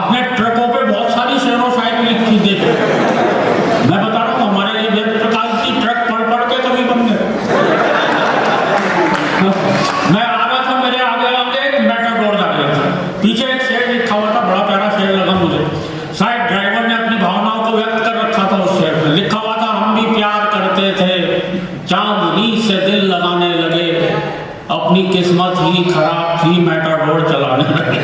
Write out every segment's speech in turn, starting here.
आपने ट्रकों पे बहुत सारी शेरो शायरी लिखी देखी। मैं बता रहा हूँ हमारे लिए वेद प्रकाश की ट्रक पढ़ पढ़ के कभी बन गए। मैं आ रहा था, मेरे आगे एक मैटाडोर जा रही थी, पीछे एक शेर लिखा हुआ था, बड़ा प्यारा शेर लगा मुझे। शायद ड्राइवर ने अपनी भावनाओं को व्यक्त कर रखा था उस शेर में। लिखा हुआ था, हम भी प्यार करते थे, चांदनी से दिल लगाने लगे, अपनी किस्मत ही खराब थी, मैटाडोर चलाने लगे।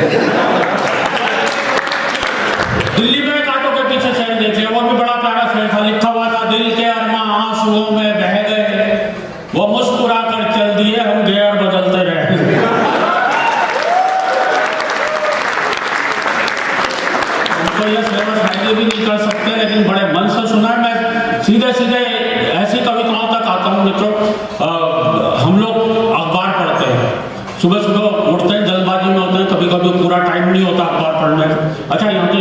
दिल्ली में एक ऑटो के पीछे शेर देख लिया, वो भी बड़ा प्यारा शेर था। लिखा हुआ था, दिल के अरमा आंसुओं में बह गए, वो मुस्कुरा कर चल दिए, हम गियर बदलते रहे। तो ये शेर शायरी भी नहीं कर सकते, लेकिन बड़े मन से सुना है। मैं सीधे सीधे ऐसी कविताओं तक आता हूँ मित्रों। हम लोग अखबार पढ़ते हैं, सुबह सुबह उठते हैं, जल्दबाजी में होते हैं, कभी कभी पूरा टाइम नहीं होता अखबार पढ़ने का। अच्छा, यहाँ पे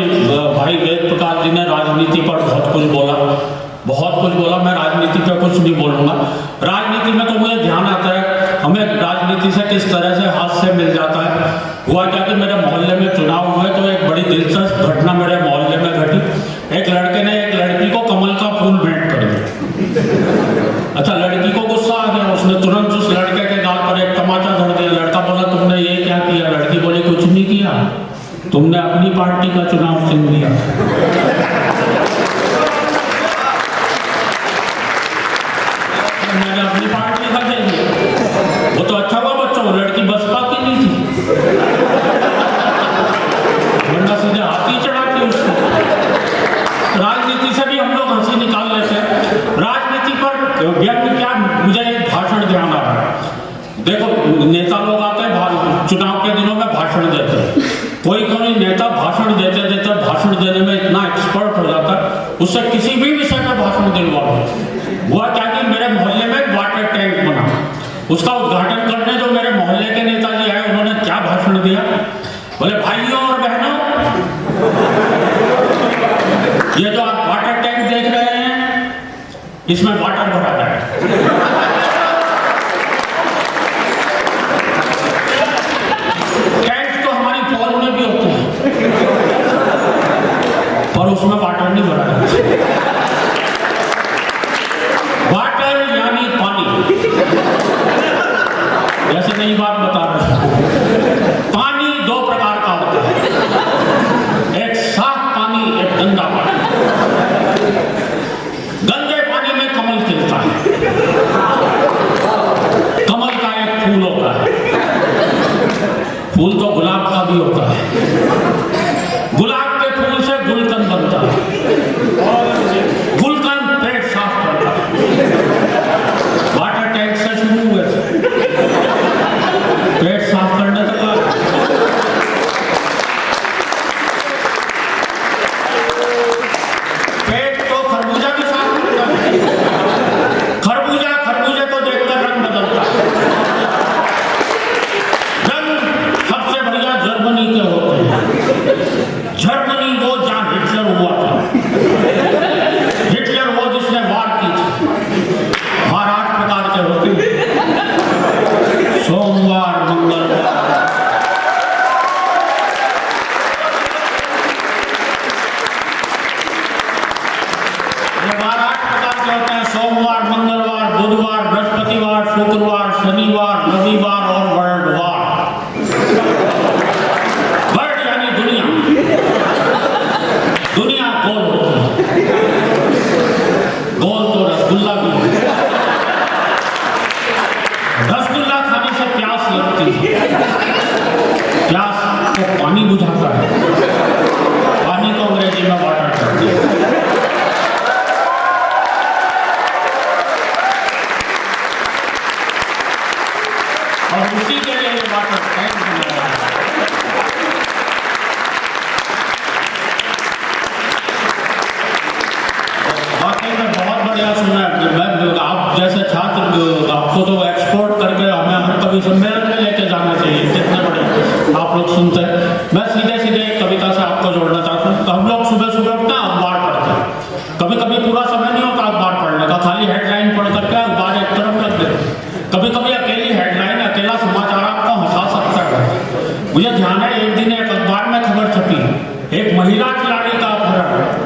भाई वेद प्रकाश जी ने राजनीति पर बहुत कुछ बोला। मैं राजनीति पर कुछ नहीं बोलूँगा। राजनीति में तो मुझे ध्यान आता है, हमें राजनीति से किस तरह से हाथ से मिल जाता है। हुआ क्या कि मेरे मोहल्ले में चुनाव हुए तो एक बड़ी दिलचस्प घटना मेरे मोहल्ले में घटी। एक लड़के ने एक लड़की को कमल का फूल भेंट कर दिया। अच्छा, लड़की को गुस्सा आ गया, उसने तुरंत उस लड़के के गाल पर एक तमाचा धर दिया। लड़का बोला, तुमने ये क्या किया? लड़की बोली, कुछ नहीं किया, तुमने अपनी पार्टी का चुनाव छीन लिया। मैंने अपनी पार्टी का दे दिया। वो तो अच्छा हुआ बच्चों, लड़की बसपा की नहीं थी, वरना सीधे हाथी चढ़ाती उसको। राजनीति से भी हम लोग हंसी निकाल लेते हैं। राजनीति पर व्यक्ति क्या, मुझे एक भाषण ध्यान आ रहा है। देखो, नेता लोग आते हैं चुनाव के दिनों में भाषण देते हैं। कोई नेता भाषण देते भाषण देने में इतना एक्सपर्ट हो जाता है, उससे किसी भी विषय पर भाषण दिलवा दो। हुआ क्या कि मेरे मोहल्ले में एक वाटर टैंक बना, उसका उद्घाटन करने जो मेरे मोहल्ले के नेताजी आए, उन्होंने क्या भाषण दिया? बोले, भाइयों और बहनों, ये जो आप वाटर टैंक देख रहे हैं, इसमें वाटर भरा है। टैंक तो हमारी फौज में भी होते हैं, पर उसमें वाटर नहीं भरा है। वाटर यानी पानी, जैसे नई बात बता रहे हैं। पानी दो प्रकार का होता है, एक साफ पानी, एक गंदा पानी। गंदे पानी में कमल खिलता है। कमल का एक फूल होता है, फूल तो गुलाब का भी होता है। गुलाब के फूल से गुलकंद बनता है, गुलकंद पेट साफ करता है। वाटर टैंक से शुरू हुए, पेट साफ करने तक पेट तो खरबूजा भी साफ करता है। खरबूजे को देखकर रंग बदलता है। रंग सबसे बढ़िया जर्मनी के होते हैं। जर्मनी वो जहां हिटलर हुआ था, हिटलर वो जिसने वार की थी। वार 8 प्रकार के होते हैं, सोमवार, मंगलवार, वार 8 प्रकार के होते हैं। सोमवार, मंगलवार, बुधवार, बृहस्पतिवार, शुक्रवार, शनिवार, रविवार और वर्ल्डवार। वर्ल्ड यानी दुनिया, दुनिया गोल होती है। गोल तो रसगुल्ला भी है। रसगुल्ला खाने से प्यास लगती है, प्यास को पानी बुझाता है। पानी को अंग्रेजी में वाटर कहते हैं। और उसी के लिए वाटर टैंक बनाया है। वाकई में बहुत बढ़िया सुना है। मैं आप जैसे छात्र, आपको तो एक्सपोर्ट करके हमें हर कवि सम्मेलन में लेके जाना चाहिए। कितने बड़े आप लोग सुनते हैं। मैं सीधे सीधे एक कविता से आपको जोड़ना चाहता हूँ। तो हम लोग सुबह सुबह उठना अखबार पढ़ते हैं। कभी कभी पूरा समय नहीं होता अखबार पढ़ने का, खाली हेडलाइन पढ़ करके अखबार एक तरफ रख देते। कभी कभी अकेली हेडलाइन, अकेला समाचार आपको हंसा सकता है। मुझे ध्यान है, एक दिन एक अखबार में खबर छपी, एक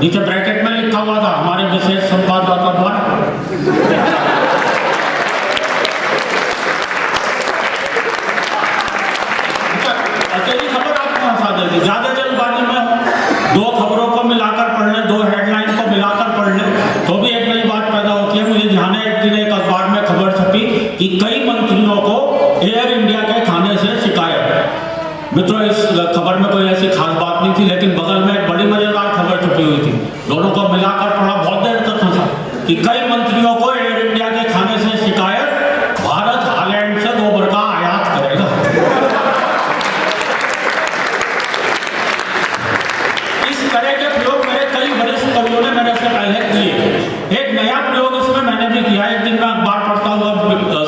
नीचे ब्रैकेट में लिखा हुआ था हमारे विशेष संवाददाता द्वारा। अकेली खबर आपको हंसा देगी, ज्यादा जल्दबाजी में दो खबरों को मिलाकर पढ़ लें, दो हेडलाइन को मिलाकर पढ़ लें तो भी एक नई बात पैदा होती है। मुझे ध्यान है एक दिन एक अखबार में खबर छपी कि कई मंत्रियों को एयर इंडिया के खाने से शिकायत। मित्रों, इस खबर में कोई ऐसी खास बात नहीं थी, लेकिन बगल में एक बड़ी मजेदार खबर छपी हुई थी। दोनों को मिलाकर पढ़ा, बहुत देर तक हंसा कि कई मंत्रियों को एयर इंडिया के खाने से शिकायत, भारत हालैंड से गोबर का आयात करेगा। इस तरह के प्रयोग मेरे कई वरिष्ठ कवियों ने मेरे से पहले किए। एक नया प्रयोग इसमें मैंने भी किया। एक दिन मैं अखबार पढ़ता हुआ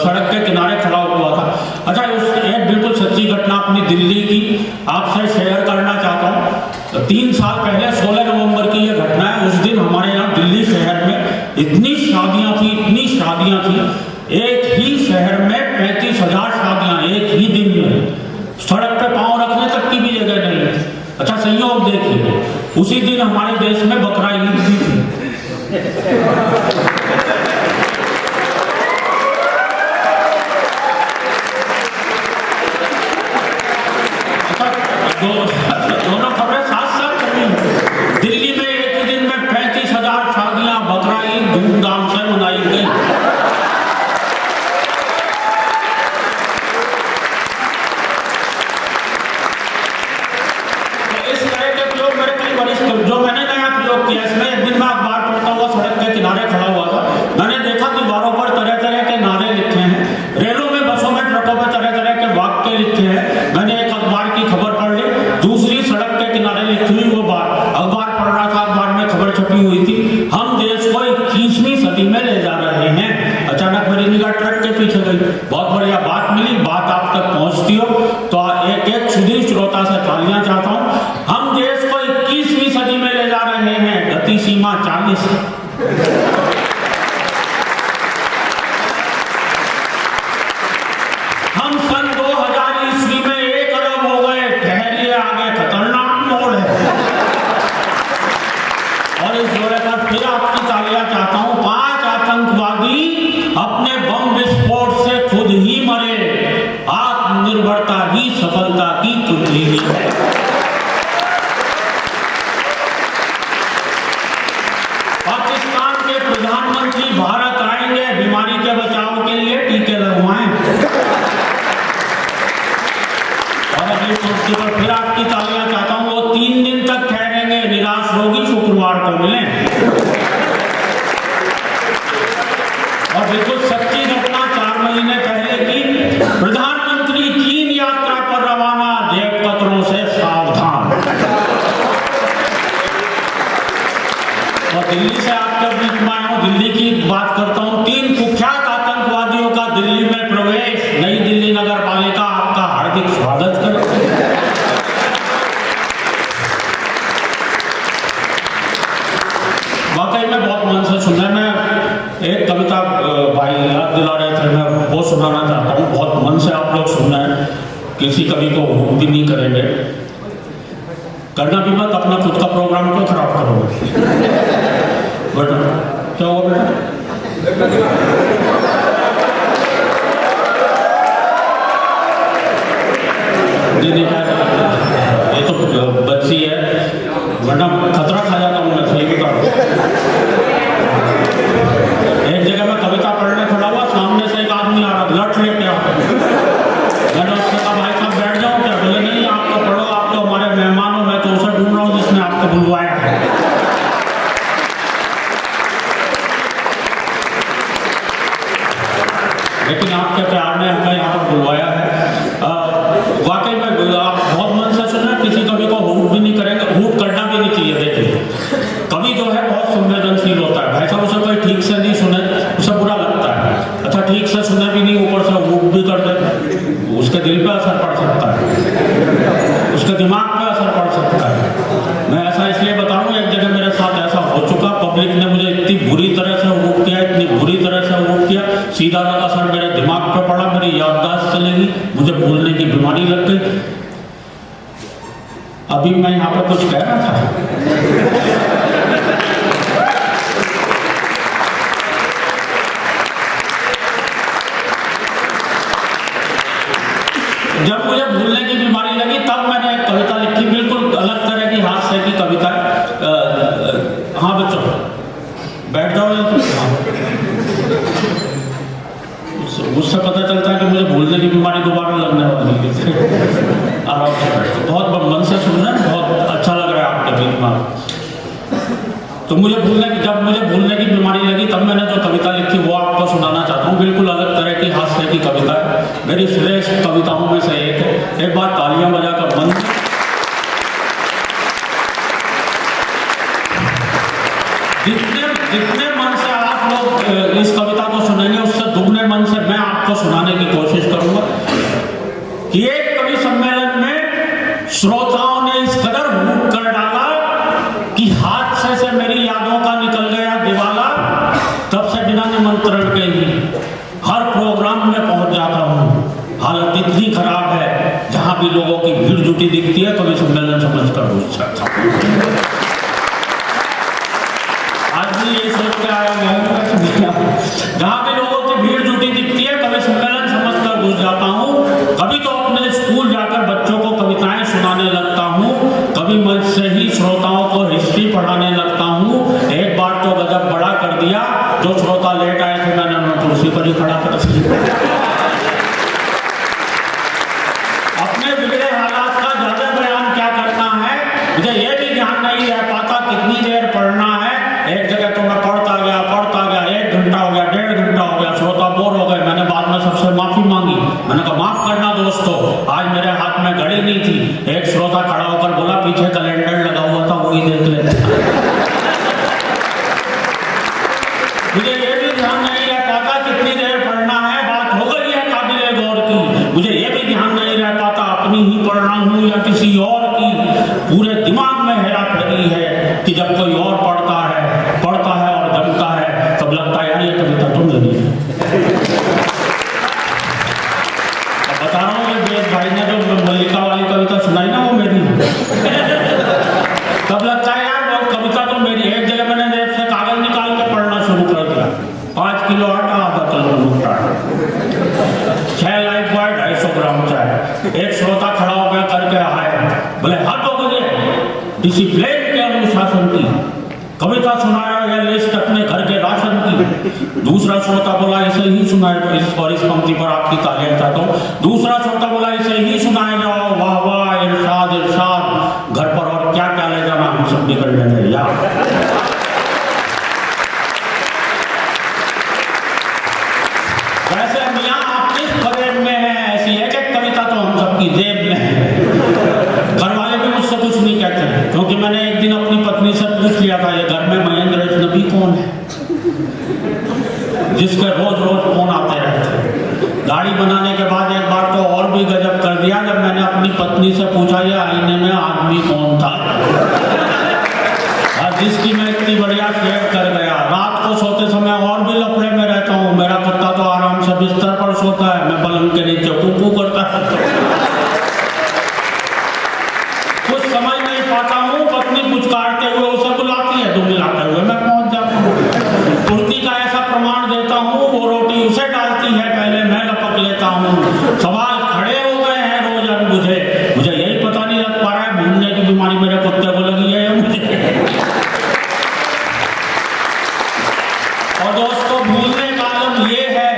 सड़क के किनारे खड़ा हुआ था। अच्छा, एक बिल्कुल सच्ची घटना अपनी दिल्ली की आपसे शेयर करना चाहता हूँ। 3 साल पहले 16 नवंबर की यह घटना है। उस दिन हमारे यहाँ दिल्ली शहर में इतनी शादियां थी, एक ही शहर में 35,000 शादियां एक ही दिन में। सड़क पे पांव रखने तक की भी जगह नहीं थी। अच्छा, संयोग देखिए, उसी दिन हमारे देश में बकरा ईद भी थी। दोनों खबरें साथ साथ चली। दिल्ली में एक ही दिन में 35,000 शादियां बकरा ईद धूमधाम से मनाई गई। तो इस तरह के प्रयोग मेरे कई वरिष्ठ, जो मैंने नया प्रयोग किया इसमें, एक दिन मैं अखबार पढ़ता हुआ सड़क के किनारे खड़ा हुआ था। मैंने देखा दीवारों पर तरह तरह के नारे लिखे हैं, रेलों में, बसों में, ट्रकों में तरह तरह के वाक्य लिखे हैं। मैंने एक अखबार की खबर पढ़ ली, दूसरी सड़क के किनारे लिखी हुई वो बात। अखबार पढ़ रहा था, अखबार में खबर छपी हुई थी, हम देश को 21वीं सदी में ले जा रहे हैं। अचानक मेरी निगाह ट्रक के पीछे गई। बहुत बढ़िया बात मिली, बात आप तक पहुंचती हो तो एक एक सुधीर श्रोता से तालियां चाहता हूं। हम देश को 21वीं सदी में ले जा रहे हैं, गति सीमा 40। हम सन 2000 ईस्वी में 1 अरब हो गए, ठहरिए आगे खतरनाक मोड़ है। और इस जोड़े पर फिर आपकी तालियां चाहता हूं। 5 आतंकवादी अपने बम विस्फोट से खुद ही मरे, आत्मनिर्भरता ही सफलता की कुंजी है। पाकिस्तान के प्रधानमंत्री भारत आएंगे, बीमारी के बचाव के लिए टीके लगवाएं। और अगली कुर्सी पर फिर आपकी तालियां चाहता हूं। वो 3 दिन तक ठहरेंगे, निराश रोगी शुक्रवार को मिलें। और बिल्कुल सच्ची घटना 4 महीने पहले की, प्रधानमंत्री चीन यात्रा पर रवाना, जेब कतरों से सावधान। और दिल्ली से आपके बीच में आया हूं, दिल्ली की बात करता हूं। 3 कुख्यात आतंकवादियों का दिल्ली में प्रवेश। नई दिल्ली नगर पालिका आपका हार्दिक स्वागत करती है। वाकई में बहुत मन से सुनना। मैं एक कविता भाई याद दिला रहे थे, मैं वो सुनाना चाहता हूँ। बहुत मन से आप लोग सुनना है, किसी कवि को हम भी नहीं करेंगे। करना भी मत, अपना खुद का प्रोग्राम क्यों खराब करोगे। बेटा क्या हुआ बेटा? ये तो बच्ची है, वरना खतरा खा जाता हूँ मैं, सही बता। एक जगह मैं कविता पढ़ने खड़ा हुआ, सामने से एक आदमी आ रहा, लट लेके आ। मैंने उससे कहा भाई साहब बैठ जाओ क्या? बोले नहीं, आप तो पढ़ो, आप तो हमारे मेहमान हो, मैं तो उसे ढूंढ रहा हूँ जिसने आपको बुलवाया है। लेकिन आपके प्यार ने हमें यहाँ पर बुलवाया है। वाकई में आप बहुत मन से सुना, किसी कवि को हूट भी नहीं करेंगे, हूट करना भी नहीं चाहिए। देखिए, कवि जो है बहुत संवेदनशील होता है भाई साहब, उसे कोई ठीक से नहीं सुने उसे बुरा लगता है। अच्छा, ठीक से सुने भी नहीं, ऊपर से हूट भी कर दे, उसके दिल पे असर पड़ सकता है, उसके दिमाग पे असर पड़ सकता है। मैं ऐसा इसलिए बता रहा हूँ, एक जगह मेरे साथ ऐसा हो चुका, पब्लिक ने मुझे इतनी बुरी तरह से हूट किया, इतनी बुरी तरह से हूट किया, सीधा असर मेरे दिमाग पे पड़ा, मेरी याददाश्त चलेगी, मुझे भूलने की बीमारी लग गई। अभी मैं यहाँ पे कुछ कह रहा था हास्य की कविता। हाँ बच्चों बैठ जाओ। उससे पता चलता है कि मुझे भूलने की बीमारी दोबारा लगने वाली है। आराम से बैठो, बहुत मन से सुन रहे हैं, बहुत अच्छा लग रहा है आपके बीच में। तो मुझे जब मुझे भूलने की बीमारी लगी तब मैंने जो कविता लिखी वो आपको सुनाना चाहता हूँ। बिल्कुल अलग तरह की हास्य की कविता है, मेरी श्रेष्ठ कविताओं में से एक है। एक बार तालियां बजाकर मन जितने मन से आप लोग इस कविता को सुनेंगे उससे दुगने मन से मैं आपको सुनाने की कोशिश करूंगा कि एक कवि सम्मेलन में श्रोताओं ने इस कदर हुक कर डाला कि हाथ से मेरी यादों का निकल गया दिवाला। तब से बिना निमंत्रण के ही हर प्रोग्राम में पहुंच जाता हूँ। हालत इतनी खराब है जहां भी लोगों की भीड़ जुटी दिखती है कवि सम्मेलन समझकर घुस जाता हूँ। आज भी ये सोच के आया मैं, जहां भी लोगों की भीड़ जुटी दिखती है कवि सम्मेलन समझकर घुस जाता हूँ। कभी तो अपने स्कूल जाकर बच्चों को कविताएं सुनाने लगता हूँ, कभी मंच से ही श्रोताओं को हिस्ट्री पढ़ाने लगता हूँ। एक बार तो गजब बड़ा कर दिया, जो श्रोता लेट आए थे मैंने उन्हें कुर्सी पर ही खड़ा कर दिया। अपने बिगड़े हालात का ज्यादा बयान क्या करना है, मुझे ये भी ध्यान नहीं रह पाता कितनी देर पढ़ना है। एक जगह तो मैं पढ़ता गया 1 घंटा हो गया, 1.5 घंटा हो गया, श्रोता बोर हो गए। मैंने बाद में सबसे माफी मांगी, मैंने कहा माफ करना दोस्तों, आज मेरे हाथ में घड़ी नहीं थी। एक श्रोता खड़ा होकर बोला पीछे कैलेंडर लगा हुआ था वही देख लेते। मुझे ये भी ध्यान नहीं रह पाता कितनी देर पढ़ना है, बात हो गई है काबिले गौर की। मुझे ये भी ध्यान नहीं रह पाता अपनी ही पढ़ रहा हूँ या किसी और की। पूरे दिमाग में हेरा फेरी है कि जब कोई और पढ़ता है और जमता है तब लगता है यार ये कविता तो मेरी है। बता रहा हूँ ये वेद भाई ने जो मल्लिका वाली कविता सुनाई ना वो मेरी है। तब लगता है यार वो कविता तो मेरी है। एक जगह मैंने जेब से कागज निकाल के पढ़ना शुरू कर दिया। 5 किलो आटा, आधा किलो भुट्टा, 6 लाइफ बॉय, 250 ग्राम चाय। एक श्रोता खड़ा हो गया करके आए, बोले हाथ हो गए डिसिप्लिन के अनुशासन की कविता सुना रहा है लिस्ट अपने घर के राशन की। दूसरा श्रोता बोला इसे ही सुनाए, और इस पंक्ति पर आपकी तालियां चाहता हूँ। दूसरा श्रोता बोला इसे ही सुनाए जाओ, वाह वाह इरशाद इरशाद, घर पर और क्या क्या ले जाना हम सब निकल जाएंगे यार। वैसे मियाँ आप किस फरेब में हैं, ऐसी एक कविता तो हम सबकी जेब में है। घर वाले भी मुझसे कुछ नहीं कहते हैं क्योंकि मैंने एक दिन अपनी पत्नी से पूछ लिया था ये घर में महेंद्र अजनबी कौन है जिसके रोज रोज फोन आते रहते हैं। गाड़ी बनाने के बाद एक बार तो और भी गजब कर दिया जब मैंने अपनी पत्नी से पूछा ये आईने में आदमी कौन था जिसकी मैं इतनी बढ़िया शेयर कर गया। रात को सोते समय और भी लफड़े में रहता हूँ। मेरा कुत्ता तो आराम से बिस्तर पर सोता है, मैं पलंग के नीचे कुकू करता है। कुछ समझ नहीं पाता हूँ, पत्नी कुछ काटते हुए उसे बुलाती है तो मिलाते हुए मैं पहुंच जाता हूँ। कुर्ती का ऐसा प्रमाण देता हूँ, वो रोटी उसे डालती है पहले मैं लपक लेता हूँ। सवाल खड़े हो गए हैं रोज मुझे यही पता नहीं लग पा रहा है भूलने की बीमारी मेरे कुत्ते को लगी है या मुझे। और दोस्तों भूलने का आलम ये है,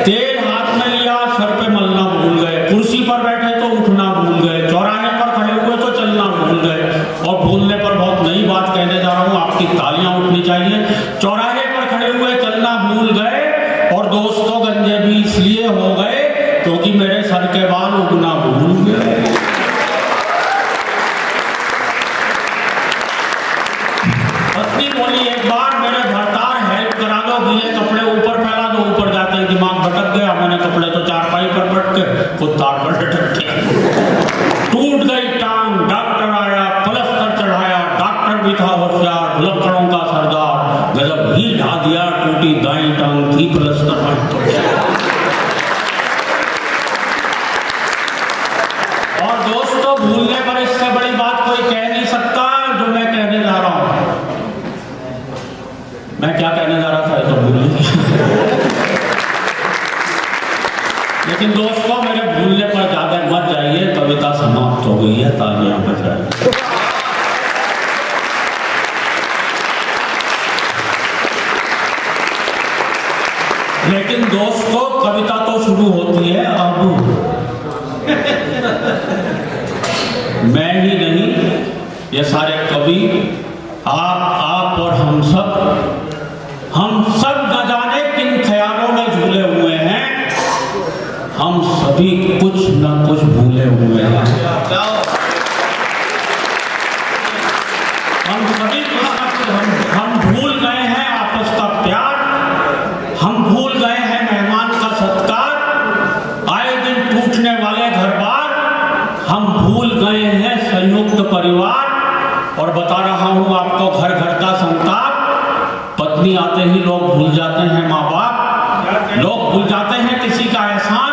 तेल हाथ में लिया सर पे मलना भूल गए, कुर्सी पर बैठे तो उठना भूल गए, चौराहे पर खड़े हुए तो चलना भूल गए। और भूलने पर बहुत नई बात कहने जा रहा हूँ, आपकी तालियां उठनी चाहिए। चौराहे पर खड़े हुए चलना भूल गए और दोस्तों गंजे भी इसलिए हो गए क्योंकि मेरे सर के बाल उगना भूल गए। पत्नी बोली एक बार मेरे भरतार हेल्प करा दो, गीले कपड़े ऊपर फैला दो, ऊपर जाते ही दिमाग भटक गया। मैंने कपड़े तो चारपाई पर पटके खुद तार पर लटक गया। टूट गई टांग, डॉक्टर आया, प्लास्टर चढ़ाया, डॉक्टर भी था होशियार, भुलक्कड़ों का सरदार, गजब ही ढा दिया, टूटी दाई टांग थी प्लास्टर। और दोस्तों भूलने पर इससे बड़ी बात कोई कह नहीं सकता जो मैं कहने जा रहा हूं। मैं क्या कहने जा रहा था तो भूल गया। लेकिन दोस्तों मेरे भूलने पर ज्यादा मत जाइए, कविता समाप्त हो गई है, तालियां बजाइए। लेकिन दोस्तों कविता तो शुरू होती है अब। मैं ही नहीं, ये सारे कवि, आप और हम सब न जाने किन ख्यालों में झूले हुए हैं। हम सभी कुछ न कुछ भूले हुए हैं। हम सभी हम भूल गए हैं आपस का प्यार, हम भूल गए हैं मेहमान का सत्कार, आए दिन टूटने वाले घर बार, हम भूल गए हैं संयुक्त परिवार। और बता रहा हूं आपको घर घर का संताप, पत्नी आते ही लोग भूल जाते हैं माँ बाप, लोग भूल जाते हैं किसी का एहसान,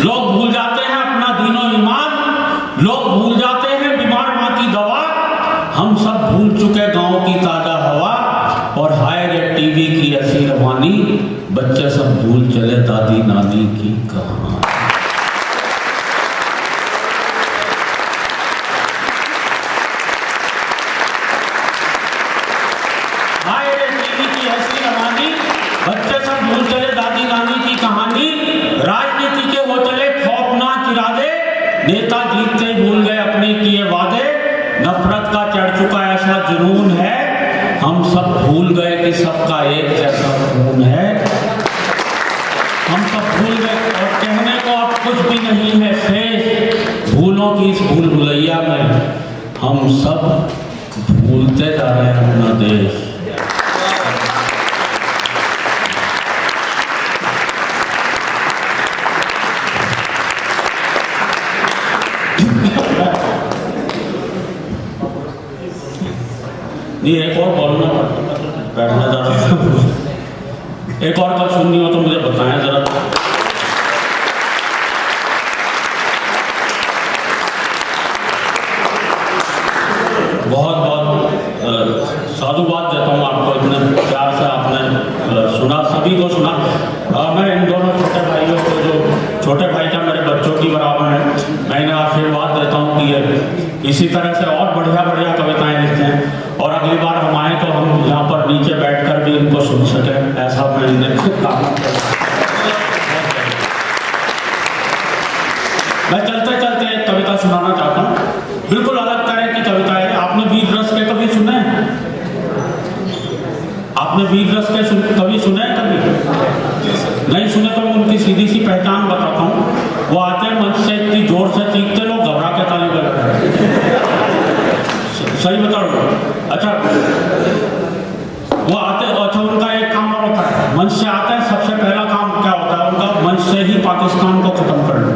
लोग भूल जाते हैं अपना दीनो ईमान, लोग भूल जाते हैं बीमार माँ की दवा। हम सब भूल चुके गांव की ताजा हवा, और हाय रे टीवी की ऐसी रवानी, बच्चे सब भूल चले दादी नानी की कहानी। हाय रे टीवी की ऐसी रवानी, बच्चे सब भूल चले दादी नानी की कहानी। राजनीति के वो चले खौफनाक इरादे, नेता जीतते भूल गए अपने किए वादे। नफरत का चढ़ चुका ऐसा जुनून है, हम सब भूल गए कि सबका एक जैसा खून है। हम सब भूल गए और कहने को अब कुछ भी नहीं है शेष, भूलों की इस भूल भुलैया में हम सब भूलते जा रहे हैं अपना देश। ये एक और बोलना बैठना जा रहा था, एक और बात सुननी हो तो मुझे बताएं जरा। बहुत बहुत साधुवाद देता हूँ आपको, इतने प्यार से आपने सुना, सभी को सुना। मैं इन दोनों छोटे भाइयों को, जो छोटे भाई का मेरे बच्चों की बराबर है, मैं इन्हें आशीर्वाद देता हूँ कि ये इसी तरह से और बढ़िया बढ़िया कविताएं लिखें, और अगली बार हम आए तो हम यहाँ पर नीचे बैठकर भी इनको सुन सकें, ऐसा मैं इन्हें मैं चलते चलते एक कविता सुनाना चाहता हूँ, बिल्कुल अलग तरह की कविता है। आपने वीर रस के कवि सुने? आपने वीर रस के कवि सुने कभी? नहीं सुने तो मैं उनकी सीधी सी पहचान बताता हूँ। वो आते हैं मंच से इतनी जोर से चीखते, लोग घबरा के ताली बजाते हैं। सही बता रहा हूँ। अच्छा, वो आते, अच्छा उनका एक काम और होता है, मंच से आते हैं, सबसे पहला काम क्या होता है उनका? मंच से ही पाकिस्तान को खत्म करना।